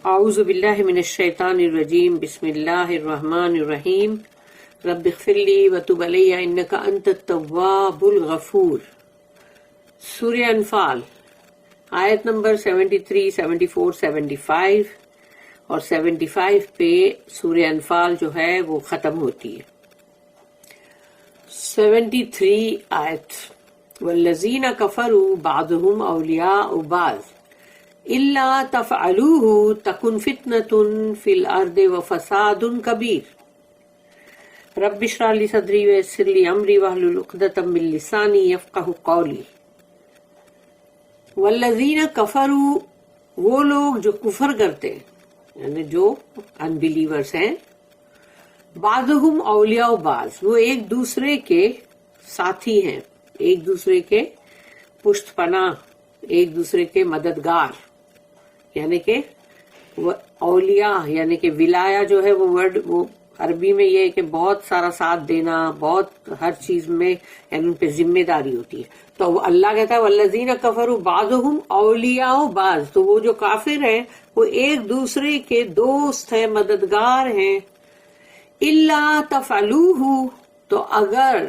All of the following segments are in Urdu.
اعوذ باللہ من الشیطان الرجیم بسم اللہ الرحمن الرحیم رب اغفر لی وتب علی انک انت التواب الغفور. سورہ انفال آیت نمبر 73, 74, 75 اور 75 پہ سورہ انفال جو ہے وہ ختم ہوتی ہے. 73 آیت والذین کفروا بعضهم اولیاء بعض الا تفعلوه تکن فتنۃ فی الارض وفساد کبیر. رب اشرح لی صدری ویسر لی امری واحلل عقدۃ من لسانی یفقہوا قولی. والذین کفروا وہ لوگ جو کفر کرتے ہیں یعنی جو انبیلیورز ہیں. بعضهم اولیاء بعض وہ ایک دوسرے کے ساتھی ہیں, ایک دوسرے کے پشت پناہ, ایک دوسرے کے مددگار. یعنی کہ اولیاء یعنی کہ ولایا جو ہے وہ ورڈ وہ عربی میں یہ ہے کہ بہت سارا ساتھ دینا, بہت ہر چیز میں یعنی ان پہ ذمہ داری ہوتی ہے. تو اللہ کہتا ہے والذین کفروا بعضهم اولیاء بعض, تو وہ جو کافر ہیں وہ ایک دوسرے کے دوست ہیں, مددگار ہیں. الا تفعلوہ, تو اگر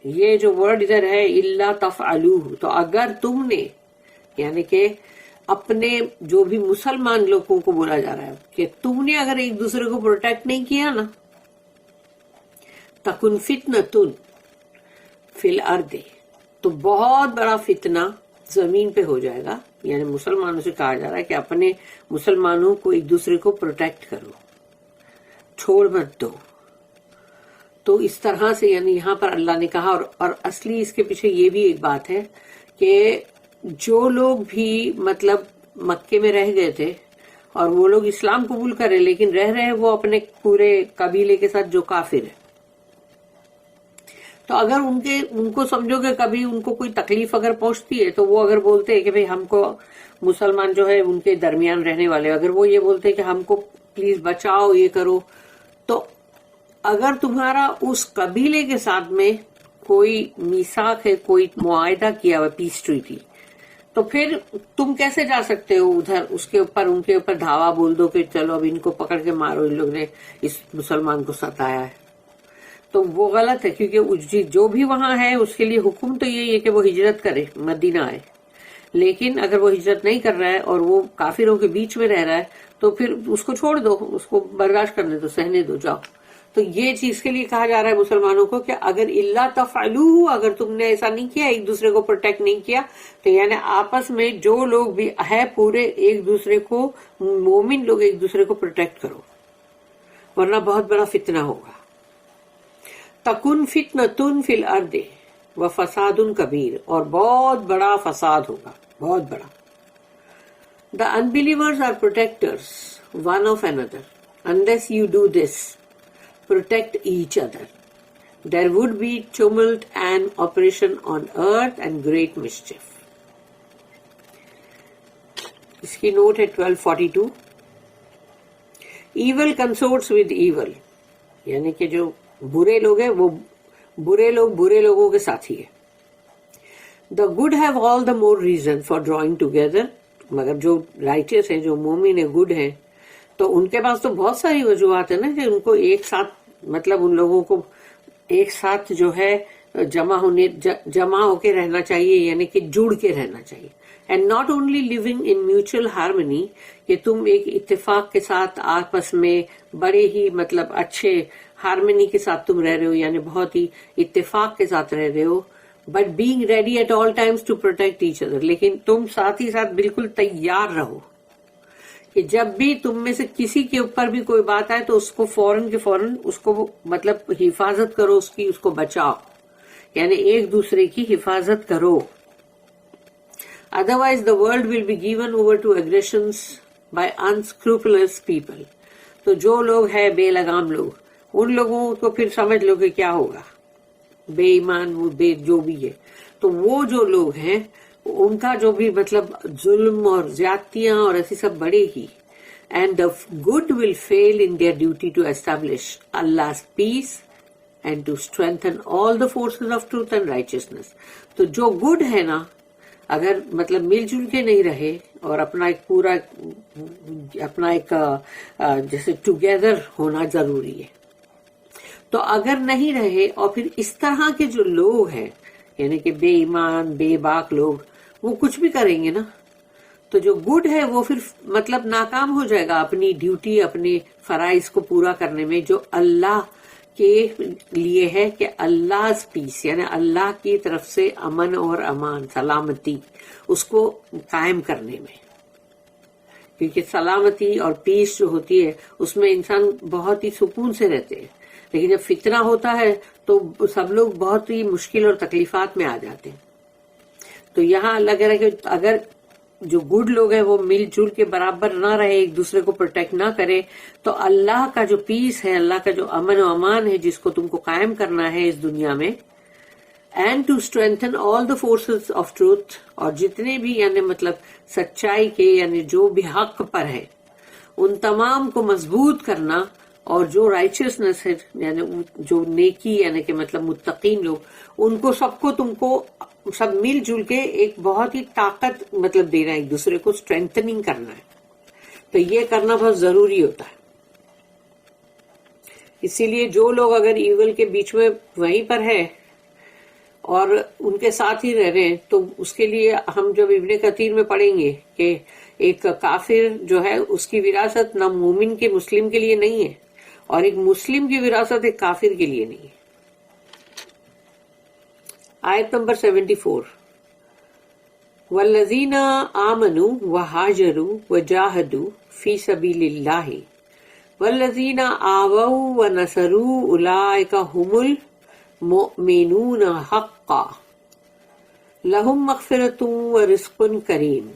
یہ جو ورڈ ادھر ہے الا تفعلوہ, تو اگر تم نے یعنی کہ اپنے جو بھی مسلمان لوگوں کو بولا جا رہا ہے کہ تم نے اگر ایک دوسرے کو پروٹیکٹ نہیں کیا نا, تکن فتنۃ فی الارض, تو بہت بڑا فتنہ زمین پہ ہو جائے گا. یعنی مسلمانوں سے کہا جا رہا ہے کہ اپنے مسلمانوں کو ایک دوسرے کو پروٹیکٹ کرو, چھوڑ مت دو. تو اس طرح سے یعنی یہاں پر اللہ نے کہا, اور اصلی اس کے پیچھے یہ بھی ایک بات ہے کہ جو لوگ بھی مطلب مکے میں رہ گئے تھے اور وہ لوگ اسلام قبول کرے لیکن رہ رہے وہ اپنے پورے قبیلے کے ساتھ جو کافر ہے, تو اگر ان کو سمجھو کہ کبھی ان کو کوئی تکلیف اگر پہنچتی ہے تو وہ اگر بولتے ہیں کہ بھئی ہم کو مسلمان جو ہے ان کے درمیان رہنے والے, اگر وہ یہ بولتے ہیں کہ ہم کو پلیز بچاؤ یہ کرو, تو اگر تمہارا اس قبیلے کے ساتھ میں کوئی میثاق ہے, کوئی معاہدہ کیا ہوا پیس ٹریٹی, تو پھر تم کیسے جا سکتے ہو ادھر اس کے اوپر ان کے اوپر دھاوا بول دو کہ چلو اب ان کو پکڑ کے مارو, ان لوگ نے اس مسلمان کو ستایا ہے. تو وہ غلط ہے, کیونکہ جو بھی وہاں ہے اس کے لیے حکم تو یہی ہے کہ وہ ہجرت کرے, مدینہ آئے. لیکن اگر وہ ہجرت نہیں کر رہا ہے اور وہ کافروں کے بیچ میں رہ رہا ہے تو پھر اس کو چھوڑ دو, اس کو برداشت کرنے دو, سہنے دو, جاؤ. تو یہ چیز کے لیے کہا جا رہا ہے مسلمانوں کو کہ اگر الا تفعلوہ, اگر تم نے ایسا نہیں کیا, ایک دوسرے کو پروٹیکٹ نہیں کیا, تو یعنی آپس میں جو لوگ بھی ہے پورے ایک دوسرے کو, مومن لوگ ایک دوسرے کو پروٹیکٹ کرو, ورنہ بہت بڑا فتنہ ہوگا. تکن فتنۃ فی الارض وفساد کبیر, اور بہت بڑا فساد ہوگا, بہت بڑا. The unbelievers are protectors one of another. Unless you do this, protect each other, there would be tumult and oppression on earth and great mischief. اس کی نوٹ ہے 1242. Evil consorts with evil, یعنی کہ جو برے لوگ ہیں وہ برے لوگ برے لوگوں کے ساتھی ہیں. The good have all the more reason for drawing together, مگر جو رائچس ہیں, جو مومن ہیں, گڈ ہیں, تو ان کے پاس تو بہت ساری وجوہات ہیں نا کہ ان کو ایک ساتھ مطلب ان لوگوں کو ایک ساتھ جو ہے جمع ہو کے رہنا چاہیے, یعنی کہ جڑ کے رہنا چاہیے. And not only living in mutual harmony, کہ تم ایک اتفاق کے ساتھ آپس میں بڑے ہی مطلب اچھے ہارمنی کے ساتھ تم رہ رہے ہو, یعنی بہت ہی اتفاق کے ساتھ رہ رہے ہو. But being ready at all times to protect each other, لیکن تم ساتھ ہی ساتھ بالکل تیار رہو کہ جب بھی تم میں سے کسی کے اوپر بھی کوئی بات آئے تو اس کو فوراً کے فوراً اس کو مطلب حفاظت کرو, اس کی, اس کو بچاؤ, یعنی ایک دوسرے کی حفاظت کرو. Otherwise the world will be given over to aggressions by unscrupulous people. تو جو لوگ ہیں بے لگام لوگ, ان لوگوں کو پھر سمجھ لو کہ کیا ہوگا, بے ایمان, وہ بے جو بھی ہے. تو وہ جو لوگ ہیں ان کا جو بھی مطلب ظلم اور زیادتیاں اور ایسی سب بڑھے گی. And the good will fail in their duty to establish Allah's peace and to strengthen all the forces of truth and righteousness. تو جو گڈ ہے نا, اگر مطلب مل جل کے نہیں رہے اور اپنا ایک پورا اپنا ایک جیسے ٹوگیدر ہونا ضروری ہے. تو اگر نہیں رہے اور پھر اس طرح کے جو لوگ ہیں یعنی کہ بے ایمان بے باک لوگ وہ کچھ بھی کریں گے نا تو جو گڈ ہے وہ پھر مطلب ناکام ہو جائے گا اپنی ڈیوٹی اپنے فرائض کو پورا کرنے میں جو اللہ کے لیے ہے کہ اللہ پیس یعنی اللہ کی طرف سے امن اور امان سلامتی اس کو قائم کرنے میں. کیونکہ سلامتی اور پیس جو ہوتی ہے اس میں انسان بہت ہی سکون سے رہتے ہیں لیکن جب فتنہ ہوتا ہے تو سب لوگ بہت ہی مشکل اور تکلیفات میں آ جاتے ہیں. تو یہاں اللہ کہہ رہا ہے کہ اگر جو گڈ لوگ ہیں وہ مل جل کے برابر نہ رہے ایک دوسرے کو پروٹیکٹ نہ کرے تو اللہ کا جو پیس ہے اللہ کا جو امن و امان ہے جس کو تم کو قائم کرنا ہے اس دنیا میں and to strengthen all the forces of truth اور جتنے بھی یعنی مطلب سچائی کے یعنی جو بھی حق پر ہے ان تمام کو مضبوط کرنا اور جو رائچسنس ہے یعنی جو نیکی یعنی کہ مطلب متقین لوگ ان کو سب کو تم کو سب مل جل کے ایک بہت ہی طاقت مطلب دینا ایک دوسرے کو اسٹرینتھننگ کرنا ہے. تو یہ کرنا بہت ضروری ہوتا ہے. اسی لیے جو لوگ اگر ایول کے بیچ میں وہیں پر ہے اور ان کے ساتھ ہی رہ رہے ہیں تو اس کے لیے ہم جب ابن کثیر میں پڑھیں گے کہ ایک کافر جو ہے اس کی وراثت نہ مومن کے مسلم کے لیے نہیں ہے اور ایک مسلم کی وراثت ایک کافر کے لیے نہیں ہے. آیت نمبر 74 والذین آمنوا وہاجروا وجاہدوا فی سبیل اللہ والذین آووا ونصروا اولئک ھم المؤمنون حقا لہم مغفرۃ ورزق کریم.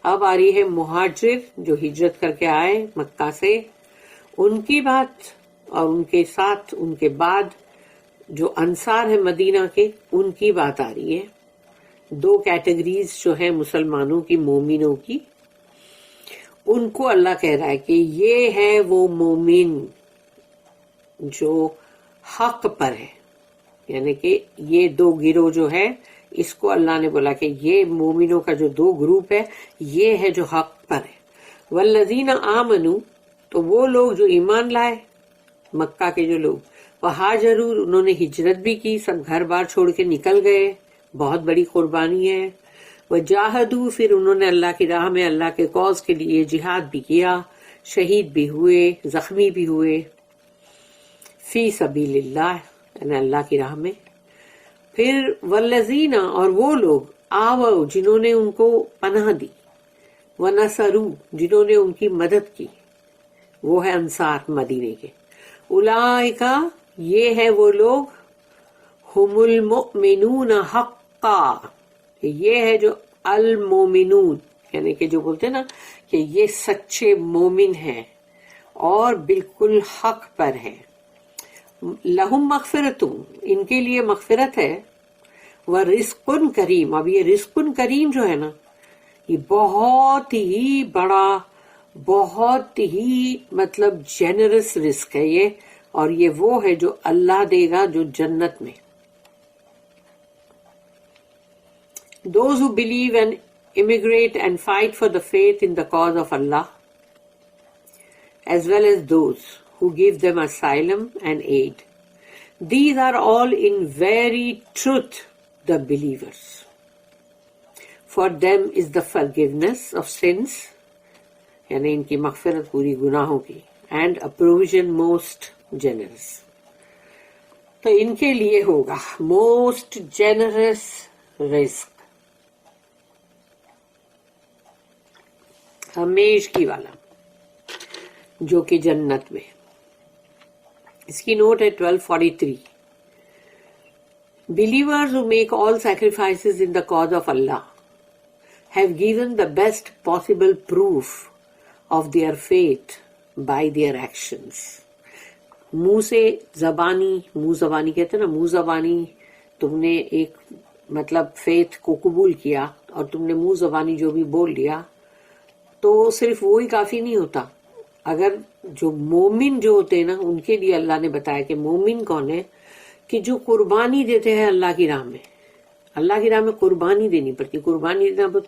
اب آ رہی ہے مہاجر جو ہجرت کر کے آئے مکہ سے ان کی بات اور ان کے ساتھ ان کے بعد جو انصار ہے مدینہ کے ان کی بات آ رہی ہے. دو کیٹیگریز جو ہیں مسلمانوں کی مومنوں کی ان کو اللہ کہہ رہا ہے کہ یہ ہے وہ مومن جو حق پر ہے یعنی کہ یہ دو گروہ جو ہے اس کو اللہ نے بولا کہ یہ مومنوں کا جو دو گروپ ہے یہ ہے جو حق پر ہے. والذین آمنوا تو وہ لوگ جو ایمان لائے مکہ کے جو لوگ وہاجروا انہوں نے ہجرت بھی کی سب گھر بار چھوڑ کے نکل گئے بہت بڑی قربانی ہے. وجاہدوا پھر انہوں نے اللہ کی راہ میں اللہ کے کاز کے لیے جہاد بھی کیا شہید بھی ہوئے زخمی بھی ہوئے فی سبیل اللہ یعنی اللہ کی راہ میں. پھر والذین اور وہ لوگ آووا جنہوں نے ان کو پناہ دی ونصروا جنہوں نے ان کی مدد کی وہ ہے انصار مدینے کے. اولئک یہ ہے وہ لوگ ہم المؤمنون حقا یہ ہے جو المومنون یعنی کہ جو بولتے ہیں نا کہ یہ سچے مومن ہیں اور بالکل حق پر ہیں. لہم مغفرت ان کے لیے مغفرت ہے ورزق کریم. اب یہ رزق کریم جو ہے نا یہ بہت ہی بڑا بہت ہی مطلب جینرس رزق ہے یہ اور یہ وہ ہے جو اللہ دے گا جو جنت میں. Those who believe and immigrate and fight for the faith in the cause of Allah, as well as those who give them asylum and aid. These are all in very truth the believers. For them is the forgiveness of sins, یعنی ان کی مغفرت پوری گناہوں کی, and a provision most generous. تو ان کے لیے ہوگا most generous رزق, ہمیشگی والا, جو کہ جنت میں. اس کی نوٹ ہے 1243. Believers who make all sacrifices in the cause of Allah have given the best possible proof of their faith by their actions. منہ سے زبانی, منہ زبانی کہتے ہیں نا, منہ زبانی تم نے ایک مطلب فیتھ کو قبول کیا اور تم نے منہ زبانی جو بھی بول لیا تو صرف وہی کافی نہیں ہوتا. اگر جو مومن جو ہوتے ہیں نا ان کے لیے اللہ نے بتایا کہ مومن کون ہے, کہ جو قربانی دیتے ہیں اللہ کی راہ میں. اللہ کی راہ میں قربانی دینی پڑتی. قربانی دینا بہت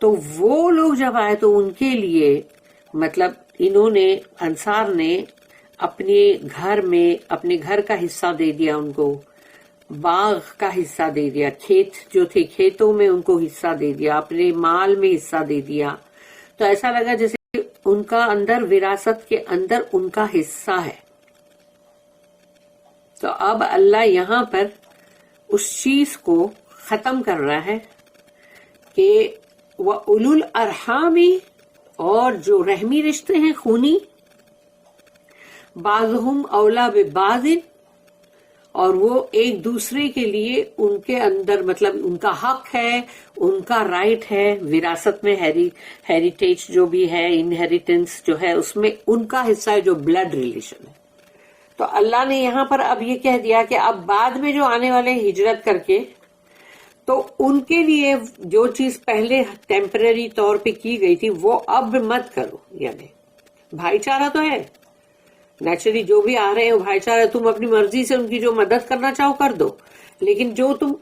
تو وہ لوگ جب آئے تو ان کے لیے مطلب انہوں نے انصار نے اپنے گھر میں اپنے گھر کا حصہ دے دیا، ان کو باغ کا حصہ دے دیا، کھیت جو تھے کھیتوں میں ان کو حصہ دے دیا، اپنے مال میں حصہ دے دیا. تو ایسا لگا جیسے ان کا اندر وراثت کے اندر ان کا حصہ ہے. تو اب اللہ یہاں پر اس چیز کو ختم کر رہا ہے کہ وَأُولُو الْأَرْحَامِ، اور جو رحمی رشتے ہیں خونی، بعضهم اولا ببعض، اور وہ ایک دوسرے کے لیے ان کے اندر مطلب ان کا حق ہے، ان کا رائٹ ہے وراثت میں، ہیریٹیج جو بھی ہے، انہیریٹنس جو ہے اس میں ان کا حصہ ہے جو بلڈ ریلیشن ہے. تو اللہ نے یہاں پر اب یہ کہہ دیا کہ اب بعد میں جو آنے والے ہجرت کر کے، تو ان کے لیے جو چیز پہلے ٹیمپرری طور پہ کی گئی تھی وہ اب مت کرو. یعنی بھائی چارہ تو ہے نیچرلی، جو بھی آ رہے ہیں بھائی چارہ، تم اپنی مرضی سے ان کی جو مدد کرنا چاہو کر دو، لیکن جو تم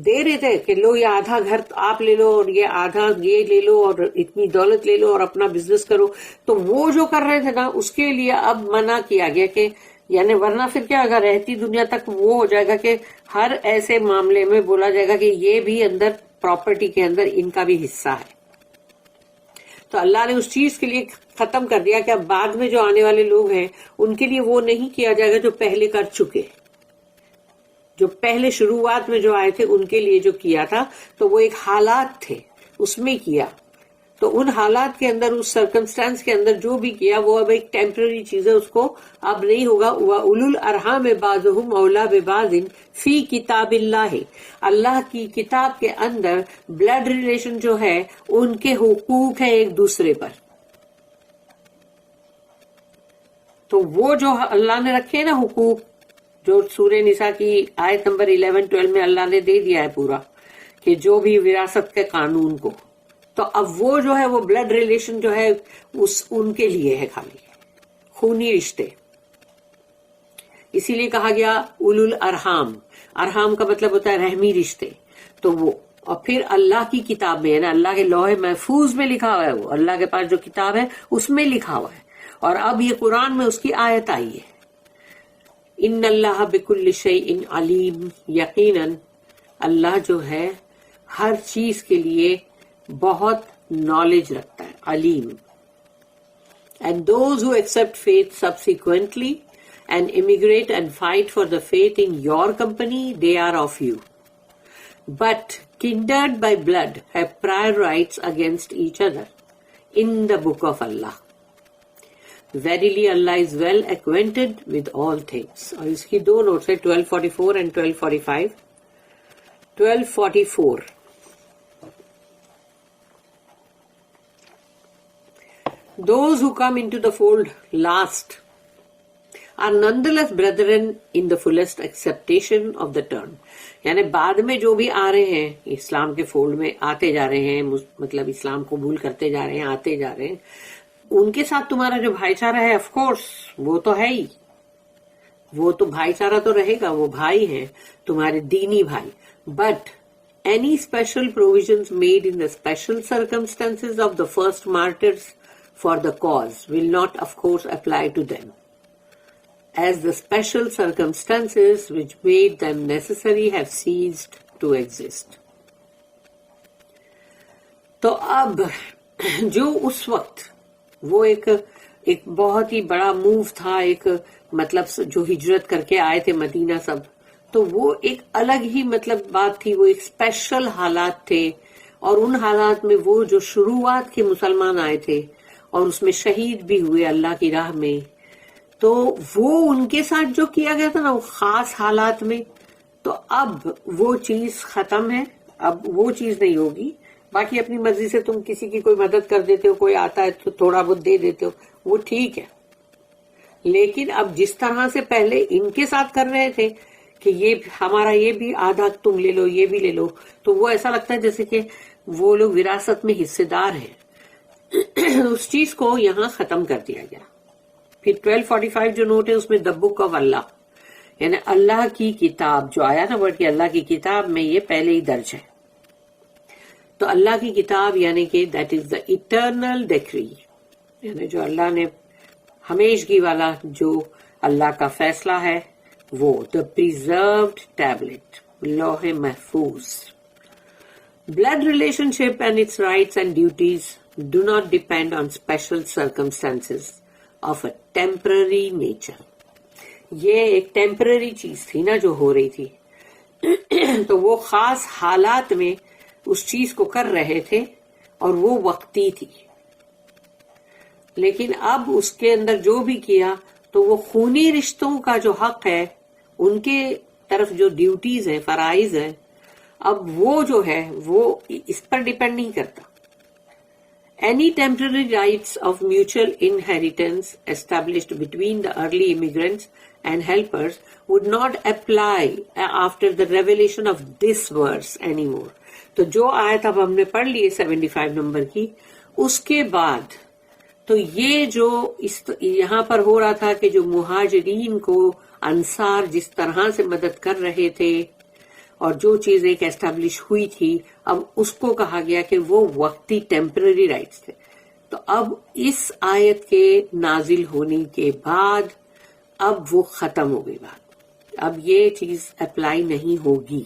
دے رہے تھے کہ لو یہ آدھا گھر آپ لے لو اور یہ آدھا یہ لے لو اور اتنی دولت لے لو اور اپنا بزنس کرو، تو وہ جو کر رہے تھے نا اس کے لیے اب منع کیا گیا کہ یعنی ورنہ پھر کیا اگر رہتی دنیا تک وہ ہو جائے گا کہ ہر ایسے معاملے میں بولا جائے گا کہ یہ بھی اندر پراپرٹی کے اندر ان کا بھی حصہ ہے. تو اللہ نے اس چیز کے لیے ختم کر دیا کہ اب بعد میں جو آنے والے لوگ ہیں ان کے لیے وہ نہیں کیا جائے گا جو پہلے کر چکے، جو پہلے شروعات میں جو آئے تھے ان کے لیے جو کیا تھا تو وہ ایک حالات تھے اس میں کیا. تو ان حالات کے اندر اس سرکمسٹانس کے اندر جو بھی کیا وہ اب ایک ٹیمپرری چیز ہے، اس کو اب نہیں ہوگا. وَأُولُو الْأَرْحَامِ بَعْضُهُمْ أَوْلَىٰ بِبَعْضٍ فِي کتاب اللہ، اللہ کی کتاب کے اندر بلڈ ریلیشن جو ہے ان کے حقوق ہیں ایک دوسرے پر. تو وہ جو اللہ نے رکھے نا حقوق، جو سورہ نساء کی آیت نمبر 11-12 میں اللہ نے دے دیا ہے پورا، کہ جو بھی وراثت کے قانون کو، تو اب وہ جو ہے وہ بلڈ ریلیشن جو ہے ان کے لیے ہے خالی خونی رشتے. اسی لیے کہا گیا اولو الارحام، ارحام کا مطلب ہوتا ہے رحمی رشتے. تو وہ اور پھر اللہ کی کتاب میں ہے نا، اللہ کے لوح محفوظ میں لکھا ہوا ہے، وہ اللہ کے پاس جو کتاب ہے اس میں لکھا ہوا ہے. اور اب یہ قرآن میں اس کی آیت آئی ہے، ان اللہ بکل شیء علیم، یقیناً اللہ جو ہے ہر چیز کے لیے بہت نالج رکھتا ہے، علیم. And those who accept faith subsequently and immigrate and fight for the faith in your company, they are of you. But kindred by blood have prior rights against each other in the book of Allah. Verily Allah is well acquainted with all things. اور اس کی دو نوٹس ہے 1244 and 1245. 1244. Those who come into the fold last are nonetheless brethren in the fullest acceptation of the term. یعنی بعد میں جو بھی آ رہے ہیں اسلام کے فولڈ میں آتے جا رہے ہیں، مطلب اسلام قبول کرتے جا رہے ہیں، آتے جا رہے ہیں، ان کے ساتھ تمہارا جو بھائی چارہ ہے آف کورس وہ تو ہے ہی، وہ تو بھائی چارہ تو رہے گا، وہ بھائی ہیں تمہارے دینی بھائی. But any special provisions made in the special circumstances of the first martyrs for the cause will not of course apply to them, as the special circumstances which made them necessary have ceased to exist. تو اب جو اس وقت وہ ایک بہت ہی بڑا موو تھا، ایک مطلب جو ہجرت کر کے آئے تھے مدینہ سب، تو وہ ایک الگ ہی مطلب بات تھی، وہ ایک اسپیشل حالات تھے. اور ان حالات میں وہ جو شروعات کے مسلمان آئے تھے اور اس میں شہید بھی ہوئے اللہ کی راہ میں، تو وہ ان کے ساتھ جو کیا گیا تھا نا وہ خاص حالات میں، تو اب وہ چیز ختم ہے، اب وہ چیز نہیں ہوگی. باقی اپنی مرضی سے تم کسی کی کوئی مدد کر دیتے ہو، کوئی آتا ہے تو تھوڑا بہت دے دیتے ہو، وہ ٹھیک ہے. لیکن اب جس طرح سے پہلے ان کے ساتھ کر رہے تھے کہ یہ ہمارا یہ بھی آدھا تم لے لو، یہ بھی لے لو، تو وہ ایسا لگتا ہے جیسے کہ وہ لوگ وراثت میں حصے دار ہیں. اس چیز کو یہاں ختم کر دیا گیا. پھر 1245 جو نوٹ ہے اس میں the book of اللہ، یعنی اللہ کی کتاب جو آیا نا ورڈ کی اللہ کی کتاب میں، یہ پہلے ہی درج ہے. تو اللہ کی کتاب یعنی کہ that is the eternal decree, یعنی جو اللہ نے ہمیشگی والا جو اللہ کا فیصلہ ہے وہ دا پریزروڈ ٹیبلٹ، لوح محفوظ. Blood relationship and its rights and duties do not depend on special circumstances of a temporary nature. یہ ایک ٹیمپرری چیز تھی نا جو ہو رہی تھی، تو وہ خاص حالات میں اس چیز کو کر رہے تھے اور وہ وقتی تھی. لیکن اب اس کے اندر جو بھی کیا تو وہ خونی رشتوں کا جو حق ہے، ان کے طرف جو ڈیوٹیز ہیں، فرائض ہیں، اب وہ جو ہے وہ اس پر ڈیپینڈ نہیں کرتا. Any temporary rights of mutual inheritance established between the early immigrants and helpers would not apply after the revelation of this verse anymore. تو جو آیت اب ہم نے پڑھ لی 75 نمبر کی، اس کے بعد تو یہ جو یہاں پر ہو رہا تھا کہ جو مہاجرین کو انصار جس طرح سے مدد کر رہے تھے اور جو چیز ایک اسٹیبلش ہوئی تھی، اب اس کو کہا گیا کہ وہ وقتی ٹیمپرری رائٹس تھے. تو اب اس آیت کے نازل ہونے کے بعد اب وہ ختم ہو گئی بات، اب یہ چیز اپلائی نہیں ہوگی.